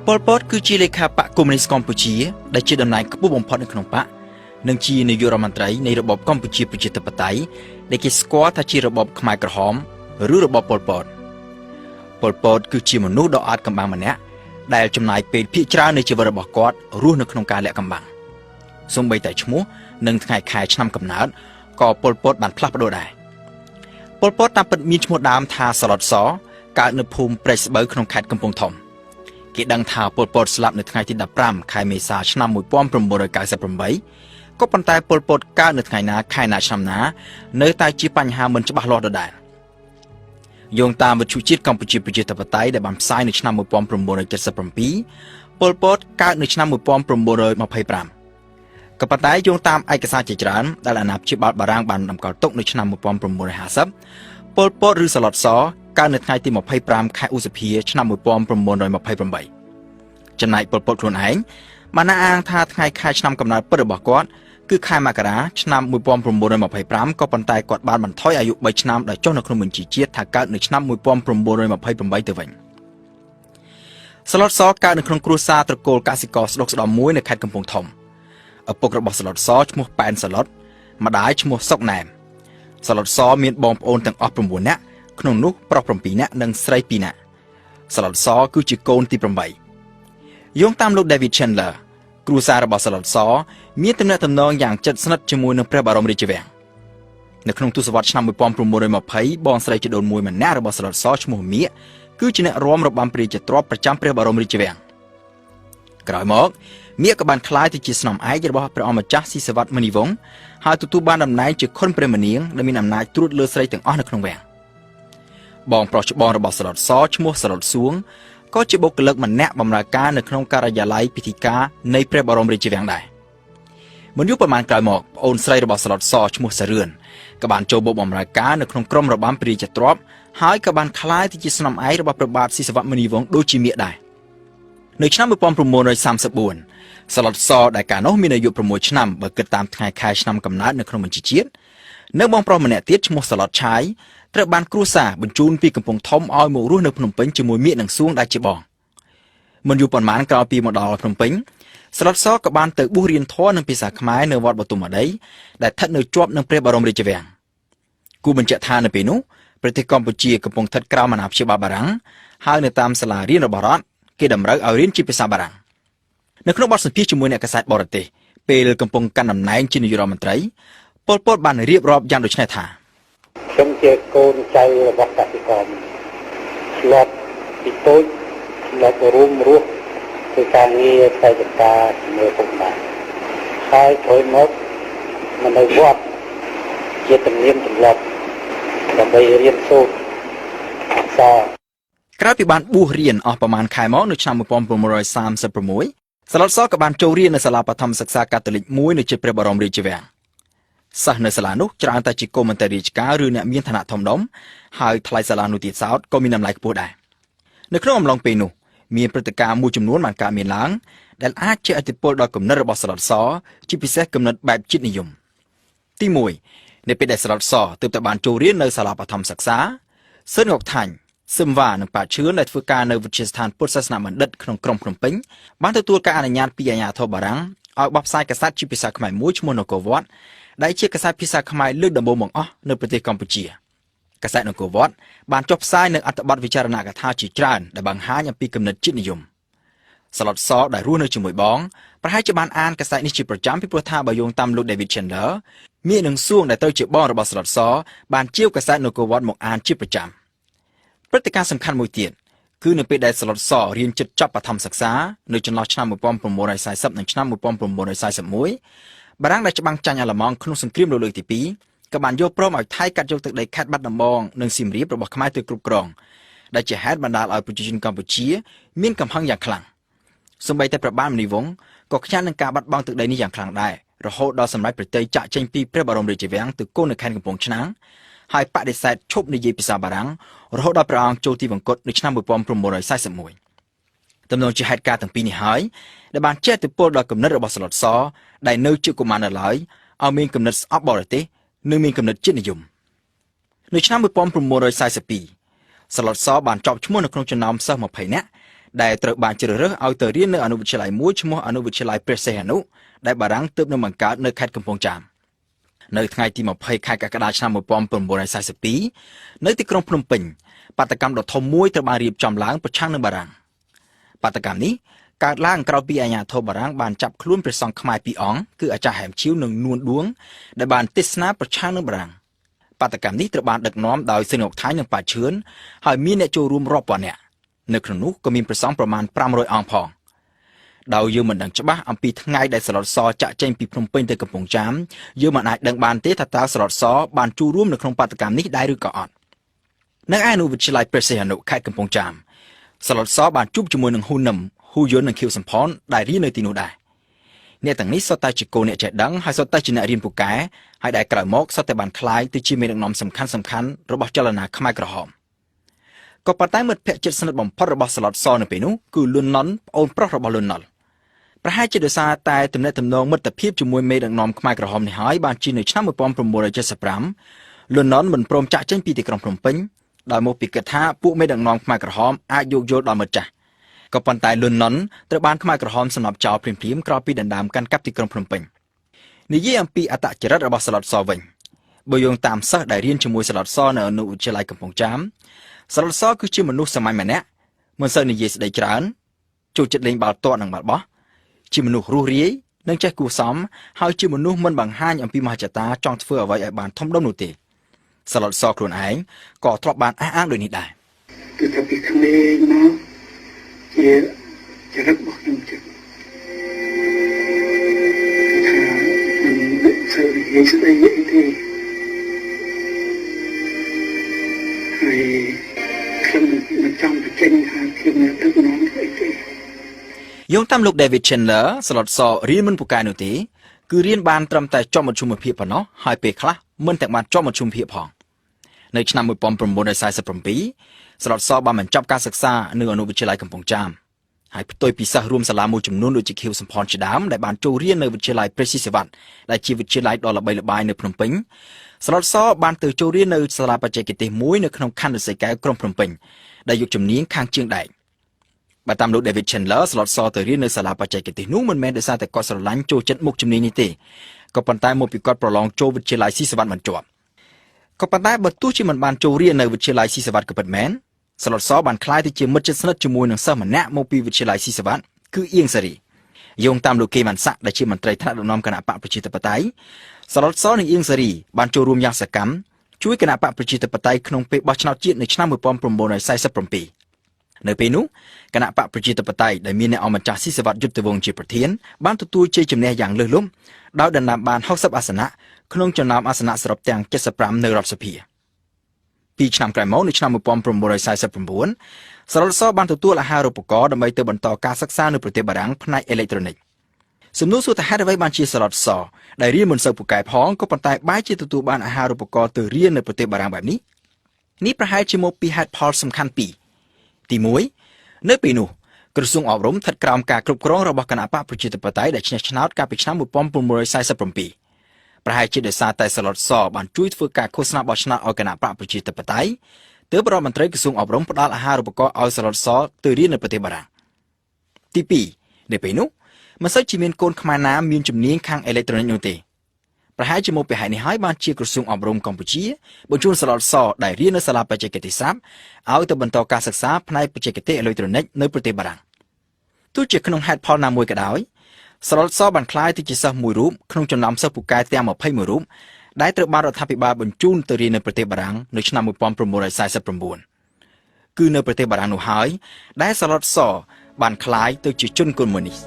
Pol Pot គឺជាលេខាបកកុម្មុយនីសកម្ពុជាដែលជាតំណែងខ្ពស់បំផុតនៅក្នុងបកនិងជានាយករដ្ឋមន្ត្រីនៃរបបកម្ពុជាប្រជាធិបតេយ្យដែលគេស្គាល់ថាជារបបខ្មែរក្រហមឬរបប Pol Pot Pol Pot គឺជាមនុស្សដ៏អាតកំបាំងម្នាក់ដែលចំណាយពេលភាគច្រើននៃជីវិតរបស់គាត់រស់នៅក្នុងការលាក់កំបាំងសូម្បីតែឈ្មោះនិងថ្ងៃខែឆ្នាំកំណើតក៏ Pol Pot បានផ្លាស់ប្ដូរដែរ Pol Pot តាមពិតមានឈ្មោះដើមថាសឡុតសកើតនៅភូមិព្រែកស្បូវក្នុងខេត្តកំពង់ធំគេដឹងថា Pol Pot ស្លាប់នៅថ្ងៃទី15ខែមេសាឆ្នាំ1998ក៏ប៉ុន្តែ Pol Pot កើតនៅថ្ងៃណាខែណាឆ្នាំណានៅតែជាបញ្ហាមិនច្បាស់លាស់ដដែលយោងតាមវិទ្យុជាតិកម្ពុជាប្រជាធិបតេយ្យដែលបានផ្សាយនៅឆ្នាំ1977 Pol Pot កើតនៅឆ្នាំ1925ក៏ប៉ុន្តែយោងតាមឯកសារជាច្រើនដែលអាណាព្យាបាលបារាំងបានតម្កល់ទុកនៅឆ្នាំ1950 Pol Pot ឬសឡុតសកើតនៅថ្ងៃទី25ខែឧសភាឆ្នាំ1928ចំណែក Pol Pot ខ្លួនឯងបានអាងថាថ្ងៃខែឆ្នាំកំណើតពិតរបស់គាត់គឺខែមករាឆ្នាំ1925ក៏ប៉ុន្តែគាត់បានបន្ថយអាយុ3ឆ្នាំដោយចុះនៅក្នុងបញ្ជីជាតិថាកើតនៅឆ្នាំ1928ទៅវិញសឡុតសកើតនៅក្នុងគ្រួសារត្រកូលកសិករស្ដុកស្ដំមួយនៅខេត្តកំពង់ធំឪពុករបស់សឡុតសឈ្មោះប៉ែនសឡុតម្ដាយឈ្មោះសុកណែមសឡុតសមានបងប្អូនទាំងអស់9នាក់ក្នុងនោះប្រុស7នាក់និងស្រី2នាក់សឡុតសគឺជាកូនទី8យោងតាមលោក David Chandler គ្រួសាររបស់សឡុតសមានទំនាក់ទំនងយ៉ាងជិតស្និទ្ធជាមួយនឹងព្រះបរមរាជវាំងនៅក្នុងទសវត្សរ៍ឆ្នាំ1920បងស្រីជីដូនមួយម្នាក់របស់សឡុតសឈ្មោះមៀកគឺជាអ្នករាំរបាំព្រះរាជទ្រព្យប្រចាំព្រះបរមរាជវាំងក្រោយមកមៀកក៏បានក្លាយទៅជាស្នំឯករបស់ព្រះអម្ចាស់ស៊ីសវត្តមុនីវង្សហើយទទួលបានតំណែងជាខុនព្រះមនាងដែលមានអំណាចត្រួតលើស្រីទាំងអស់នៅក្នុងវាំងបងប្រុសច្បងរបស់សឡុតសឈ្មោះសឡុតសួងក៏ជាបុគ្គលិកម្នាក់បម្រើការនៅក្នុងការិយាល័យពិធីការនៃព្រះបរមរាជវាំងដែរមិនយូរប៉ុន្មានក្រោយមកប្អូនស្រីរបស់សឡុតសឈ្មោះសារឿនក៏បានចូលបម្រើការនៅក្នុងក្រុមរបាំព្រះរាជទ្រព្យហើយក៏បានក្លាយទៅជាស្នំឯករបស់ព្រះបាទស៊ីសវត្តមុនីវង្សដូចជាមៀកដែរនៅឆ្នាំ1934សឡុតសដែលកាលនោះមានអាយុ6ឆ្នាំបើគិតតាមថ្ងៃខែឆ្នាំកំណើតនៅក្នុងបញ្ជីជាតិនៅបងប្រុសម្នាក់ទៀតឈ្មោះសឡុតឆាយត្រូវបានគ្រួសារបញ្ជូនពីកំពង់ធំឲ្យមករស់នៅភ្នំពេញជាមួយមៀកនិងសួងដែលជាបងមិនយូរប៉ុន្មានក្រោយពីមកដល់ភ្នំពេញសឡុតសក៏បានទៅបួសរៀនធម៌និងភាសាខ្មែរនៅវត្តបទុមវត្តីដែលស្ថិតនៅជាប់នឹងព្រះបរមរាជវាំងគូបញ្ជាក់ថានៅពេលនោះប្រទេសកម្ពុជាកំពុងស្ថិតក្រោមអាណាព្យាបាលបារាំងហើយនៅតាមសាលារៀនរបស់រដ្ឋគេតម្រូវឲ្យរៀនជាភាសាបារាំងនៅក្នុងបទសម្ភាសន៍ជាមួយអ្នកកាសែតបរទេសពេលកំពុងកាន់តំណែងជានាយករដ្ឋមន្ត្រី Pol Pot បានរៀបរាប់យ៉ាងដូចនេះថាខ្ញុំជាកូនចៅរបស់កសិករស្លាប់ពីតូចស្លាប់រួមរស់ធ្វើការងារផ្ទៃចម្ការជាមួយពុកម្ដាយហើយក្រោយមកមកនៅវត្តជាទំនៀមទម្លាប់ដើម្បីរៀនសូត្រអក្សរក្រោយពីបានបួសរៀនអស់ប្រមាណខែមកនៅឆ្នាំ1936សឡុតសក៏បានចូលរៀននៅសាលាបឋមសិក្សាកាតូលិកមួយនៅជិតព្រះបរមរាជវាំងសិស្សនៅសាលានោះច្រើនតែជាកុម្មុយនីសរាជការឬអ្នកមានឋានៈធំដុំហើយថ្លៃសាលានោះទៀតសោតក៏មានតម្លៃខ្ពស់ដែរនៅក្នុងអំឡុងពេលនោះមានព្រឹត្តិការណ៍មួយចំនួនបានកើតមានឡើងដែលអាចជះឥទ្ធិពលដល់គំនិតរបស់សឡុតសជាពិសេសគំនិតបែបជាតិនិយមទី1នៅពេលដែលសឡុតសទើបតែបានចូលរៀននៅសាលាបឋមសិក្សាស៊ិនងកថាញ់សឹមវ៉ានិងប៉ាឈឿនដែលធ្វើការនៅវិទ្យាស្ថានពុទ្ធសាសនាបណ្ឌិតក្នុងក្រុងភ្នំពេញបានទទួលការអនុញ្ញាតពីអាជ្ញាធរបារាំងឲ្យបោះផ្សាយកាសែតជាភាសាខ្មែរមួយឈ្មោះនគរវត្តដែលជាកាសែតភាសាខ្មែរលើកដំបូងបង្អស់នៅប្រទេសកម្ពុជាកាសែតនគរវត្តបានចុះផ្សាយនៅអត្ថបទវិចារណកថាជាច្រើនដែលបង្ហាញអំពីគំនិតជាតិនិយមសឡុតសដែលរស់នៅជាមួយបងប្រហែលជាបានអានកាសែតនេះជាប្រចាំពីព្រោះថាបើយោងតាមលោក David Chandler មៀកនិងសួងដែលត្រូវជាបងរបស់សឡុតសបានជាវកាសែតនគរវត្តមកអានជាប្រចាំព្រឹត្តិការណ៍សំខាន់មួយទៀតគឺនៅពេលដែលសឡុតសរៀនជិតចប់បឋមសិក្សានៅចន្លោះឆ្នាំ1940និងឆ្នាំ1941បារាំងដែលច្បាំងចាញ់អាល្លឺម៉ង់ក្នុងសង្គ្រាមលោកលើកទី2ក៏បានយកព្រមឲ្យថៃកាត់យកទឹកដីខេត្តបាត់ដំបងនិងសៀមរាបរបស់ខ្មែរទៅគ្រប់គ្រងដែលជាហេតុបណ្ដាលឲ្យប្រជាជនកម្ពុជាមានកំហឹងយ៉ាងខ្លាំងសូម្បីតែព្រះបាទមុនីវង្សក៏ខ្ញាល់នឹងការបាត់បង់ទឹកដីនេះយ៉ាងខ្លាំងដែររហូតដល់សម្រេចប្រតិយចាក់ចេញពីព្រះបរមរាជវាំងទៅគង់នៅខេត្តកំពង់ឆ្នាំងហើយបដិសេធឈប់និយាយភាសាបារាំងរហូតដល់ព្រះអង្គចូលទីវង្គតនៅឆ្នាំ1941ទំនងជាហេតុការណ៍ទាំងពីរនេះហើយដែលបានជះឥទ្ធិពលដល់គំនិតរបស់សឡុតសដែលនៅជាកុមារនៅឡើយឲ្យមានគំនិតស្អប់បរទេសនិងមានគំនិតជាតិនិយមនៅឆ្នាំ1942សឡុតសបានជាប់ឈ្មោះនៅក្នុងចំណោមសិស្ស20នាក់ ដែលត្រូវបានជ្រើសរើសឲ្យទៅរៀននៅអនុវិទ្យាល័យមួយឈ្មោះអនុវិទ្យាល័យព្រះសីហនុដែលបារាំងទើបនឹងបង្កើតនៅខេត្តកំពង់ចាមនៅថ្ងៃទី20ខែកក្កដាឆ្នាំ1942នៅទីក្រុងភ្នំពេញបាតកម្មដ៏ធំមួយត្រូវបានរៀបចំឡើងប្រឆាំងនឹងបារាំងបាតកម្មនេះកើតឡើងក្រោយពីអាជ្ញាធរបារាំងបានចាប់ខ្លួនព្រះសង្ឃខ្មែរ2អង្គគឺអាចារ្យហែមឈីវនិងនួនឌួងដែលបានទេសនាប្រឆាំងនឹងបារាំងបាតកម្មនេះត្រូវបានដឹកនាំដោយសឺនអុកថៃនិងប៉ាឈឿនហើយមានអ្នកចូលរួមរាប់ពាន់នាក់នៅក្នុងនោះក៏មានព្រះសង្ឃប្រមាណ500អង្គផងដោយយើងមិនដឹងច្បាស់អំពីថ្ងៃដែលស្លុតសចាក់ចេញពីភ្នំពេញទៅកំពង់ចាមយើងមិនអាចដឹងបានទេថាតើស្លុតសបានចូលរួមនៅក្នុងបាតកម្មនេះដែរឬក៏អត់នៅឯអនុវិទ្យាល័យព្រះសីហនុខេត្តកំពង់ចាមស្លុតសបានជួបជាមួយនឹងហ៊ូនឹមហ៊ូយុននិងខៀវសំផនដែលរៀននៅទីនោះដែរអ្នកទាំងនេះសុទ្ធតែជាកូនអ្នកចេះដឹងហើយសុទ្ធតែជាអ្នករៀនពូកែហើយដែលក្រោយមកសុទ្ធតែបានក្លាយទៅជាមេដឹកនាំសំខាន់របស់ចលនាខ្មែរក្រហមក៏ប៉ុន្តែមិត្តភក្តិជិតស្និទ្ធបំផុតរបស់ស្លុតសនៅពេលនោះគឺលុនណុនប្អូនប្រុសរបស់លុនណុលប្រហែលជាដោយសារតែទំនាក់ទំនងមិត្តភាពជាមួយមេដឹកនាំខ្មែរក្រហមនេះហើយបានជានៅឆ្នាំ1975លុនណុនមិនព្រមចាក់ចេញពីទីក្រុងភ្នំពេញដោយមកពីគិតថាពួកមេដឹកនាំខ្មែរក្រហមអាចយកយល់ដល់មិត្តចាស់ក៏ប៉ុន្តែលុនណុនត្រូវបានខ្មែរក្រហមសម្លាប់ចោលភ្លាមៗក្រោយពីដណ្ដើមកាន់កាប់ទីក្រុងភ្នំពេញនិយាយអំពីអត្តចរិតរបស់ស្លុតសវិញបើយោងតាមសិស្សដែលរៀនជាមួយស្លុតសនៅអនុវិទ្យាល័យកំពង់ចាមស្លុតសគឺជាមនុស្សសាមញ្ញម្នាក់មិនសូវនិយាយស្ដីច្រើនចូលចិត្តលេងបាល់ទាត់និងបាល់បោះជាមនុស្សរស់រាយនិងចេះគួរសមហើយជាមនុស្សមិនបង្ហាញអំពីមហិច្ឆតាចង់ធ្វើអ្វីឲ្យបានធំដុំនោះទេស្លុតសខ្លួនឯងក៏ធ្លាប់បានអះអាងដូចនេះដែរគឺថាពីក្មេងមកជាចរិតរបស់ខ្ញុំចឹងថាមិនសូវនិយាយស្ដីអីទេហើយខ្ញុំមិនចង់បញ្ចេញថាខ្ញុំនឹងដឹកនាំអីទេយោងតាមលោក David Chandler ស្លុតសរៀនមិនពូកែនោះទេគឺរៀនបានត្រឹមតែចប់មធ្យមភាពប៉ុណ្ណោះហើយពេលខ្លះមិនទាំងបានចប់មធ្យមភាពផងនៅឆ្នាំ1947ស្លុតសបានបញ្ចប់ការសិក្សានៅអនុវិទ្យាល័យកំពង់ចាមហើយផ្ទុយពីសិស្សរួមសាលាមួយចំនួនដូចជាខៀវសំផនជាដើមដែលបានចូលរៀននៅវិទ្យាល័យព្រះស៊ីសុវត្ថិដែលជាវិទ្យាល័យដ៏ល្បីល្បាញនៅភ្នំពេញស្លុតសបានទៅចូលរៀននៅសាលាបច្ចេកទេសមួយនៅក្នុងខណ្ឌរិស័យកែវក្រុងភ្នំពេញដែលយកជំនាញខាងជើងដែកបើតាមលោក David Chandler ស្លុតសទៅរៀននៅសាលាបច្ចេកទេសនោះមិនមែនដោយសារតែគាត់ស្រឡាញ់ចូលចិត្តមុខជំនាញនេះទេក៏ប៉ុន្តែមកពីគាត់ប្រឡងចូលវិទ្យាល័យស៊ីសុវត្ថិមិនជាប់ក៏ប៉ុន្តែបើទោះជាមិនបានចូលរៀននៅវិទ្យាល័យស៊ីសុវត្ថិក៏ពិតមែនស្លុតសបានក្លាយទៅជាមិត្តជិតស្និទ្ធជាមួយនឹងសិស្សម្នាក់មកពីវិទ្យាល័យស៊ីសុវត្ថិគឺអៀងសារីយោងតាមលោកកេម៉ាន់សាក់ដែលជាមន្ត្រីថ្នាក់ដឹកនាំគណៈបកប្រជាធិបតេយ្យស្លុតសនិងអៀងសារីបានចូលរួមយ៉ាងសកម្មជួយគណៈបកប្រជាធិបតេយ្យក្នុងពេលបោះឆ្នោតជាតិនៅឆ្នាំ1947នៅពេលនោះគណៈបកប្រជាធិបតេយ្យដែលមានអ្នកអមម្ចាស់ស៊ីសុវត្ថិយុទ្ធវង្សជាប្រធានបានទទួលជ័យជំនះយ៉ាងលើសលប់ដោយដណ្ដើមបាន60អាសនៈក្នុងចំណោមអាសនៈសរុបទាំង75នៅរដ្ឋសភាពីឆ្នាំក្រោយមកនៅឆ្នាំ1949ស្លុតសបានទទួលអាហារូបករណ៍ដើម្បីទៅបន្តការសិក្សានៅប្រទេសបារាំងផ្នែកអេឡិចត្រូនិកសំណួរសួរថាហេតុអ្វីបានជាស្លុតសដែលរៀនមិនសូវពូកែផងក៏ប៉ុន្តែបែរជាទទួលបានអាហារូបករណ៍ទៅរៀននៅប្រទេសបារាំងបែបនេះនេះប្រហែលជាមកពីហេតុផលសំខាន់ពីរទី1នៅពេលនោះក្រសួងអប់រំស្ថិតក្រោមការគ្រប់គ្រងរបស់គណៈបកប្រជាធិបតេយ្យដែលឈ្នះឆ្នោតកាលពីឆ្នាំ1947ប្រហែលជាដោយសារតែស្លុតសបានជួយធ្វើការឃោសនាបោះឆ្នោតឲ្យគណៈបកប្រជាធិបតេយ្យទើបរដ្ឋមន្ត្រីក្រសួងអប់រំផ្ដល់អាហារូបករណ៍ឲ្យស្លុតសទៅរៀននៅប្រទេសបារាំងទី2នៅពេលនោះមិនសូវជាមានកូនខ្មែរណាមានជំនាញខាងអេឡិចត្រូនិកនោះទេប្រហែលជាមកពីហេតុនេះហើយបានជាក្រសួងអប់រំកម្ពុជាបញ្ជូនស្លុតសដែលរៀននៅសាលាបច្ចេកទេសស្រាប់ឲ្យទៅបន្តការសិក្សាផ្នែកបច្ចេកទេសអេឡិចត្រូនិកនៅប្រទេសបារាំងទោះជាក្នុងហេតុផលណាមួយក៏ដោយស្លុតសបានក្លាយទៅជាសិស្សមួយរូបក្នុងចំណោមសិស្សពូកែទាំង21រូបដែលត្រូវបានរដ្ឋាភិបាលបញ្ជូនទៅរៀននៅប្រទេសបារាំងនៅឆ្នាំ1949គឺនៅប្រទេសបារាំងនោះហើយដែលស្លុតសបានក្លាយទៅជាជនកុម្មុយនីស